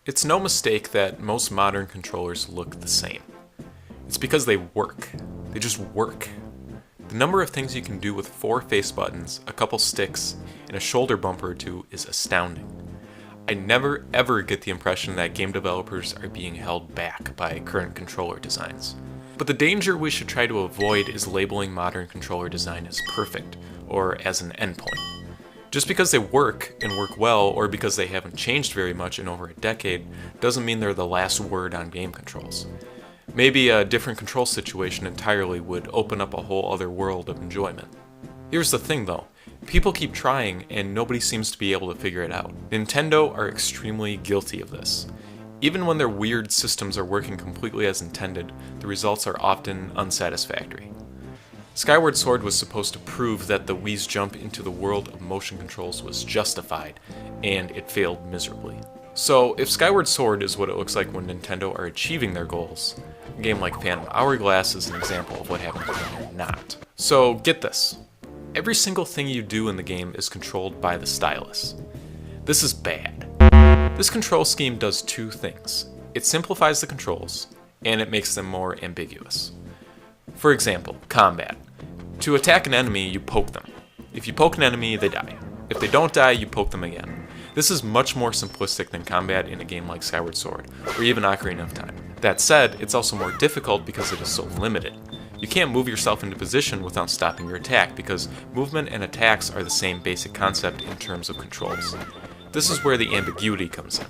It's no mistake that most modern controllers look the same. It's because they work. They just work. The number of things you can do with 4 face buttons, a couple sticks, and a shoulder bumper or two is astounding. I never ever get the impression that game developers are being held back by current controller designs. But the danger we should try to avoid is labeling modern controller design as perfect, or as an endpoint. Just because they work, and work well, or because they haven't changed very much in over a decade, doesn't mean they're the last word on game controls. Maybe a different control situation entirely would open up a whole other world of enjoyment. Here's the thing though, people keep trying and nobody seems to be able to figure it out. Nintendo are extremely guilty of this. Even when their weird systems are working completely as intended, the results are often unsatisfactory. Skyward Sword was supposed to prove that the Wii's jump into the world of motion controls was justified, and it failed miserably. So, if Skyward Sword is what it looks like when Nintendo are achieving their goals, a game like Phantom Hourglass is an example of what happens when they're not. So, get this. Every single thing you do in the game is controlled by the stylus. This is bad. This control scheme does 2 things. It simplifies the controls, and it makes them more ambiguous. For example, combat. To attack an enemy, you poke them. If you poke an enemy, they die. If they don't die, you poke them again. This is much more simplistic than combat in a game like Skyward Sword, or even Ocarina of Time. That said, it's also more difficult because it is so limited. You can't move yourself into position without stopping your attack, because movement and attacks are the same basic concept in terms of controls. This is where the ambiguity comes in.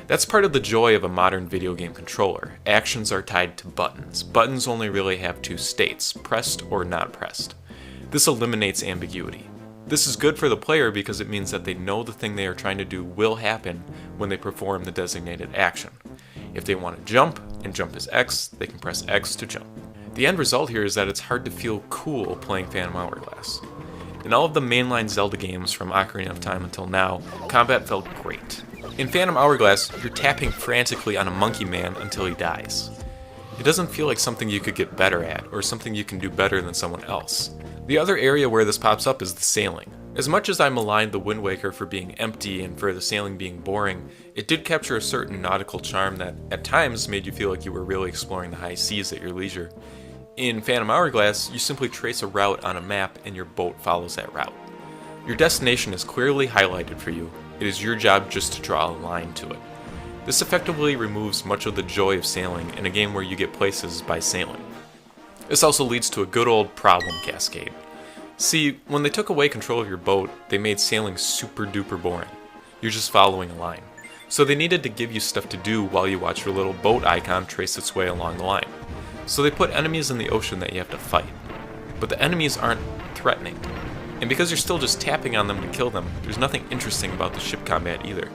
That's part of the joy of a modern video game controller. Actions are tied to buttons. Buttons only really have 2 states, pressed or not pressed. This eliminates ambiguity. This is good for the player because it means that they know the thing they are trying to do will happen when they perform the designated action. If they want to jump, and jump is X, they can press X to jump. The end result here is that it's hard to feel cool playing Phantom Hourglass. In all of the mainline Zelda games from Ocarina of Time until now, combat felt great. In Phantom Hourglass, you're tapping frantically on a monkey man until he dies. It doesn't feel like something you could get better at, or something you can do better than someone else. The other area where this pops up is the sailing. As much as I maligned the Wind Waker for being empty and for the sailing being boring, it did capture a certain nautical charm that, at times, made you feel like you were really exploring the high seas at your leisure. In Phantom Hourglass, you simply trace a route on a map and your boat follows that route. Your destination is clearly highlighted for you. It is your job just to draw a line to it. This effectively removes much of the joy of sailing in a game where you get places by sailing. This also leads to a good old problem cascade. See, when they took away control of your boat, they made sailing super duper boring. You're just following a line. So they needed to give you stuff to do while you watch your little boat icon trace its way along the line. So they put enemies in the ocean that you have to fight. But the enemies aren't threatening. And because you're still just tapping on them to kill them, there's nothing interesting about the ship combat either.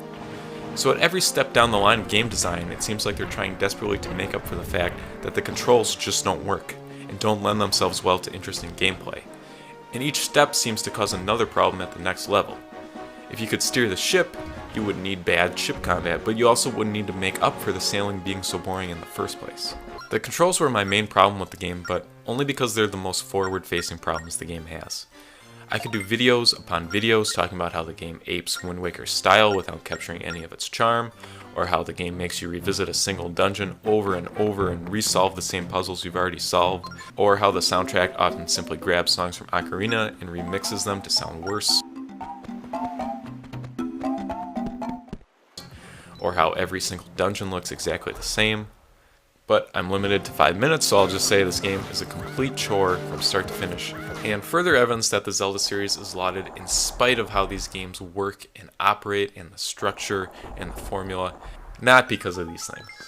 So at every step down the line of game design, it seems like they're trying desperately to make up for the fact that the controls just don't work, and don't lend themselves well to interesting gameplay. And each step seems to cause another problem at the next level. If you could steer the ship, you wouldn't need bad ship combat, but you also wouldn't need to make up for the sailing being so boring in the first place. The controls were my main problem with the game, but only because they're the most forward-facing problems the game has. I could do videos upon videos talking about how the game apes Wind Waker's style without capturing any of its charm, or how the game makes you revisit a single dungeon over and over and resolve the same puzzles you've already solved, or how the soundtrack often simply grabs songs from Ocarina and remixes them to sound worse, or how every single dungeon looks exactly the same. But I'm limited to 5 minutes, so I'll just say this game is a complete chore from start to finish. And further evidence that the Zelda series is lauded in spite of how these games work and operate and the structure and the formula, not because of these things.